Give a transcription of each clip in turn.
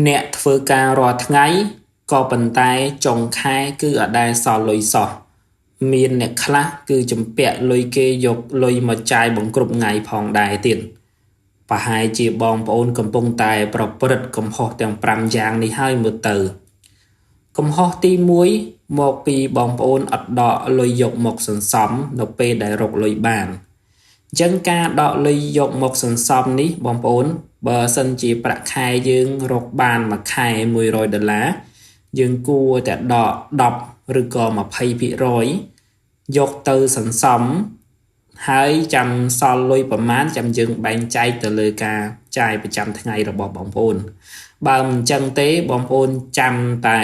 អ្នកធ្វើការរាល់ថ្ងៃក៏ប៉ុន្តែចុងខែគឺអត់ដែលសល់លុយសោះមានអ្នកខ្លះគឺជំពាក់លុយគេយកលុយមកចាយបង្គ្រប់ថ្ងៃផងដែរទៀតប្រហែលជាបងប្អូនកំពុងតែប្រព្រឹត្តកំហុសទាំង5យ៉ាងនេះហើយមើលទៅកំហុសទី1មកពីបងប្អូនអត់ដកលុយយកមកសន្សំនៅពេលដែលរកលុយបានអញ្ចឹងការដកលុយយកមកសន្សំនេះបងប្អូនបើសិនជាប្រាក់ខែយើងរកបានមួយខែ$100យើងគួរតែដក10ឬក៏20%យកទៅសន្សំហើយចាំសល់លុយប្រមាណចាំយើងបែងចែកទៅលើការចាយប្រចាំថ្ងៃរបស់បងប្អូនបើមិនចឹងទេបងប្អូនចាំតែ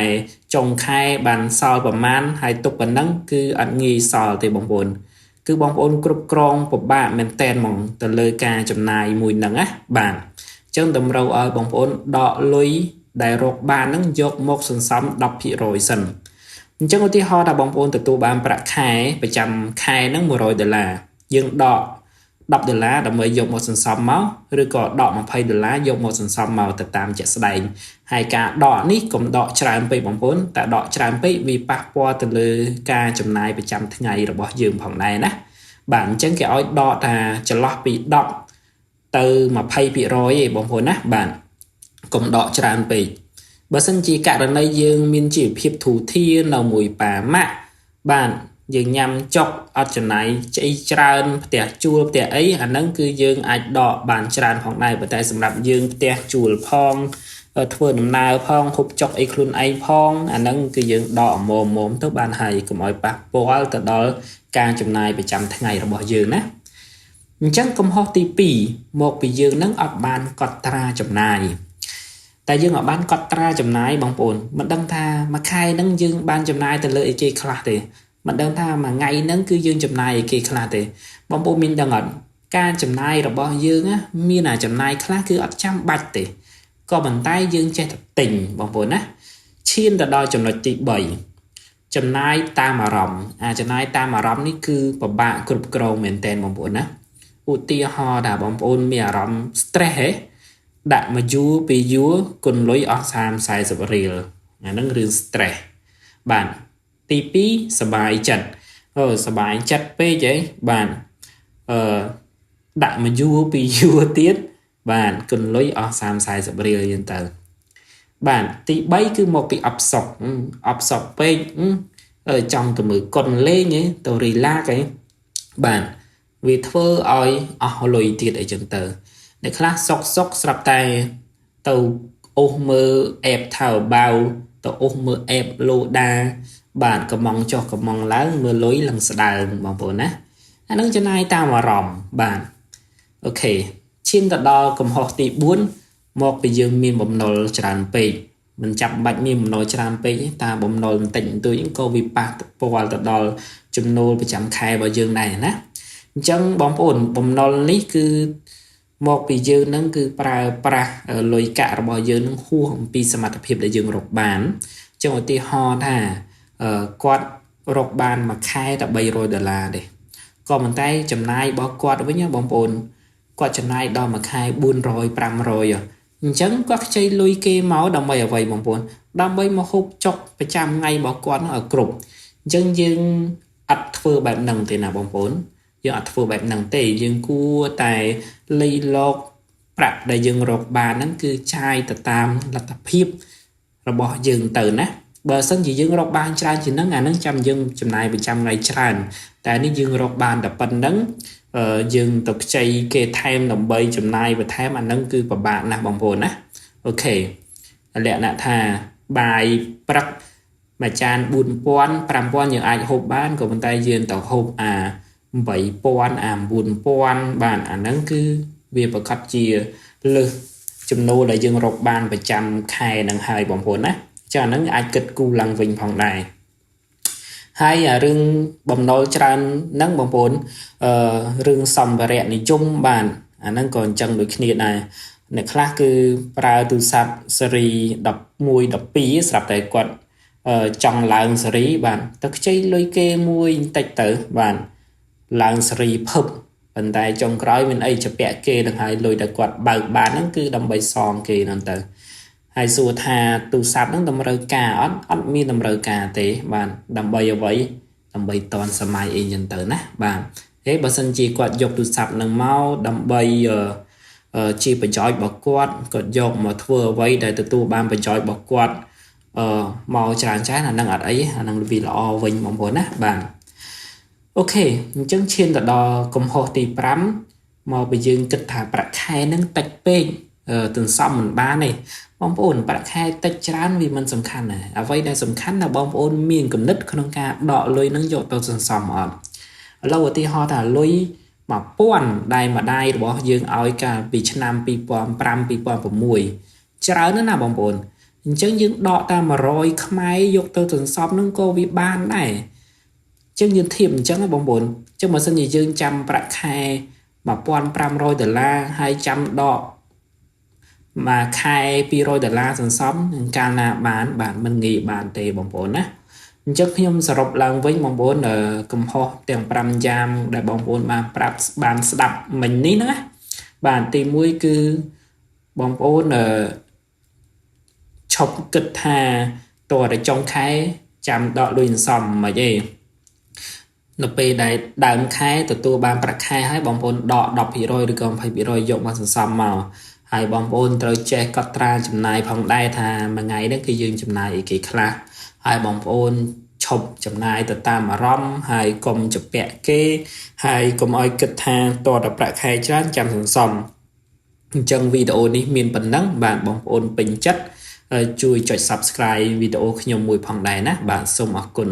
ចុងខែបានសល់ប្រមាណហើយទុកប៉ុណ្ណឹងគឺអត់ងាយសល់ទេបងប្អូនគឺបងប្អូនគ្រប់គ្រងពិបាកមែនតែនហ្មងទៅលើការចំណាយមួយហ្នឹងណាបាទអញ្ចឹងតម្រូវឲ្យបងប្អូនដកលុយដែលរកបានហ្នឹងយកមកសន្សំ10%សិនអញ្ចឹងឧទាហរណ៍ថាបងប្អូនទទួលបានប្រាក់ខែប្រចាំខែហ្នឹង$100យើងដក$10ដើម្បីយកមកសន្សំមកឬក៏ដក$20យកមកសន្សំមកទៅតាមជាក់ស្ដែងហើយការដកនេះកុំដកច្រើនពេកបងប្អូនតែដកច្រើនពេកវាប៉ះពាល់ទៅលើការចំណាយប្រចាំថ្ងៃរបស់យើងផងដែរណាបាទអញ្ចឹងគេឲ្យដកថាចន្លោះពី10ទៅ20%ឯងបងប្អូនណាបាទកុំដកច្រើនពេកបើសិនជាករណីយើងមានជីវភាពធូរធារនៅមួយប៉ាម៉ាក់បាទយើងញ៉ាំចុកអត់ចំណាយស្អីច្រើនផ្ទះជួលផ្ទះអីអាហ្នឹងគឺយើងអាចដកបានច្រើនផងដែរប៉ុន្តែសម្រាប់យើងផ្ទះជួលផងធ្វើដំណើរផងហូបចុកអីខ្លួនឯងផងអាហ្នឹងគឺយើងដកមុំទៅបានហើយកុំឲ្យប៉ះពាល់ទៅដល់ការចំណាយប្រចាំថ្ងៃរបស់យើងណាអញ្ចឹងកំហុសទី2មកពីយើងនឹងអត់បានកត់ត្រាចំណាយតែយើងអត់បានកត់ត្រាចំណាយបងប្អូនមិនដឹងថាមួយខែហ្នឹងយើងបានចំណាយទៅលើអីគេខ្លះទេមិនដឹងថាមួយថ្ងៃហ្នឹងគឺយើងចំណាយអីគេខ្លះទេបងប្អូនមានដឹងអត់ការចំណាយរបស់យើងណាមានចំណាយខ្លះគឺអត់ចាំបាច់ទេក៏ប៉ុន្តែយើងចេះតែទិញបងប្អូនណាឈានទៅដល់ចំណុចទី3ចំណាយតាមអារម្មណ៍ចំណាយតាមអារម្មណ៍នេះគឺពិបាកគ្រប់គ្រងមែនទែនបងប្អូនណាឧទាហរណ៍ថាបងប្អូនមានអារម្មណ៍ stress ហ៎ដាក់មកយូរពីយូរគុណលុយអស់30-40រៀលអាហ្នឹងរឿង stress បាទទី2សบายចិត្តសบายចិត្តពេកហីបាទដាក់មកយូរពីយូរទៀតបាទគុណលុយអស់30-40រៀលយ៉ាងទៅបាទទី3គឺមកពីអបសុកពេកចង់ទៅមើលកុនលេងទៅ relax ហីបាទវាធ្វើឲ្យអស់លុយទៀតអីចឹងទៅអ្នកខ្លះសុកស្រាប់តែទៅអូសមើលអេបថៅបាវទៅអូសមើលអេបលូដាបាទកំងចុះកំងឡើងមើលលុយឡើងស្ដើងបងប្អូនណាអានឹងចំណាយតាមអារម្មណ៍បាទអូខេឈានទៅដល់កំហុសទី4មកពីយើងមានបំណុលច្រើនពេកមិនចាំបាច់មានបំណុលច្រើនពេកតែបំណុលបន្តិចបន្តួចក៏វាប៉ះពាល់ទៅដល់ចំណូលប្រចាំខែរបស់យើងដែរណាអញ្ចឹងបងប្អូនបំណុលនេះគឺមកពីយើងនឹងគឺប្រើប្រាស់លុយកាក់របស់យើងនឹងហួសអំពីសមត្ថភាពដែលយើងរកបានអញ្ចឹងឧទាហរណ៍ថាគាត់រកបានមួយខែតែ$300ទេក៏ប៉ុន្តែចំណាយរបស់គាត់វិញបងប្អូនគាត់ចំណាយដល់មួយខែ400-500អញ្ចឹងគាត់ខ្ចីលុយគេមកដើម្បីអ្វីបងប្អូនដើម្បីមកហូបចុកប្រចាំថ្ងៃរបស់គាត់ឲ្យគ្រប់អញ្ចឹងយើងអត់ធ្វើបែបហ្នឹងទេណាបងប្អូនយើងអត់ធ្វើបែបហ្នឹងទេយើងគួរតែលៃលកប្រាក់ដែលយើងរកបានហ្នឹងគឺចាយទៅតាមលទ្ធភាពរបស់យើងទៅណាបើសិនជាយើងរកបានច្រើនជាងហ្នឹងអាហ្នឹងចាំយើងចំណាយប្រចាំថ្ងៃច្រើនតែនេះយើងរកបានតែប៉ុណ្្នឹងយើងទៅខ្ចីគេថែមដើម្បីចំណាយបន្ថែមអាហ្នឹងគឺពិបាកណាស់បងប្អូនណាអូខេលក្ខណៈថាបាយព្រឹកមួយចាន4000-5000យើងអាចហូបបានក៏ប៉ុន្តែយើងទៅហូប8000-9000បាទអាហ្នឹងគឺវាប្រកាសជាលើសចំណូលដែលយើងរកបានប្រចាំខែហ្នឹងហើយបងប្អូនណាចាហ្នឹងអាចគិតគូរឡើងវិញផងដែរហើយរឿងបំណុលច្រើនហ្នឹងបងប្អូនរឿងសម្ភារៈនិយមបាទអាហ្នឹងក៏អញ្ចឹងដូចគ្នាដែរអ្នកខ្លះគឺប្រើទូរស័ព្ទស៊េរី11 12ស្រាប់តែគាត់ចង់ឡើងស៊េរីបាទទៅខ្ចីលុយគេមួយបន្តិចទៅបាទឡើងស៊េរីភឹបប៉ុន្តែចុងក្រោយមានអីជាពាក់គេនឹងហើយលុយដែលគាត់បើកបានហ្នឹងគឺដើម្បីសងគេហ្នឹងទៅហ ហើយសួរថាទូរស័ព្ទហ្នឹងតម្រូវការអត់មានតម្រូវការទេបាទដើម្បីអ្វីដើម្បីតនសម័យអីចឹងទៅណាបាទហេបើសិនជាគាត់យកទូរស័ព្ទហ្នឹងមកដើម្បីជាប្រយោជន៍របស់គាត់យកមកធ្វើអ្វីដែលទទួលបានប្រយោជន៍របស់គាត់មកច្រើនអាហ្នឹងអត់អីអាហ្នឹងវាល្អវិញបងប្អូនណាបាទអូខេអញ្ចឹងឈានទៅដល់កំហុសទី5មកបើយើងគិតថាប្រាក់ខែហ្នឹងតិចពេកទន្សំមិនបានទេបងប្អូនប្រាក់ខែតិចច្រើនវាមិនសំខាន់ណាអ្វីដែលសំខាន់ណាបងប្អូនមានគំនិតក្នុងការដកលុយហ្នឹងយកទៅសន្សំអត់ឥឡូវឧទាហរណ៍ថាលុយ1000ដែលម្ដាយរបស់យើងឲ្យកាលពីឆ្នាំ2005 2006ច្រើនណាស់បងប្អូនអញ្ចឹងយើងដកតាម100ខ្មែរយកទៅសន្សំហ្នឹងក៏វាបានដែរអញ្ចឹងយើងធៀបអញ្ចឹងណាបងប្អូនអញ្ចឹងបើសិនជាយើងចាំប្រាក់ខែ$1500ហើយចាំដកមួយខែ$200សន្សំនឹងកាលណាបានមិនងាយបានទេបងប្អូនណាអញ្ចឹងខ្ញុំសរុបឡើងវិញបងប្អូនកំហុសទាំង5យ៉ាងដែលបងប្អូនបានស្ដាប់មិញនេះណាបាទទី1គឺបងប្អូនឈប់គិតថាតើតែចុងខែចាំដកលុយសន្សំមិនអីនៅពេលដែលដើមខែទទួលបានប្រាក់ខែហើយបងប្អូនដក10%ឬក៏20%យកមកសន្សំមកហើយបងប្អូនត្រូវចេះកត់ត្រាចំណាយផងដែរថាមួយថ្ងៃហ្នឹងគឺយើងចំណាយអីគេខ្លះហើយបងប្អូនឈប់ចំណាយទៅតាមអារម្មណ៍ហើយកុំជពាក់គេហើយកុំឲ្យគិតថាតតែប្រាក់ខែច្រើនចាំសន្សំអញ្ចឹងវីដេអូនេះមានប៉ុណ្ណឹងបាទបងប្អូនពេញចិត្តជួយចុច Subscribe វីដេអូខ្ញុំមួយផងដែរណាបាទសូមអរគុណ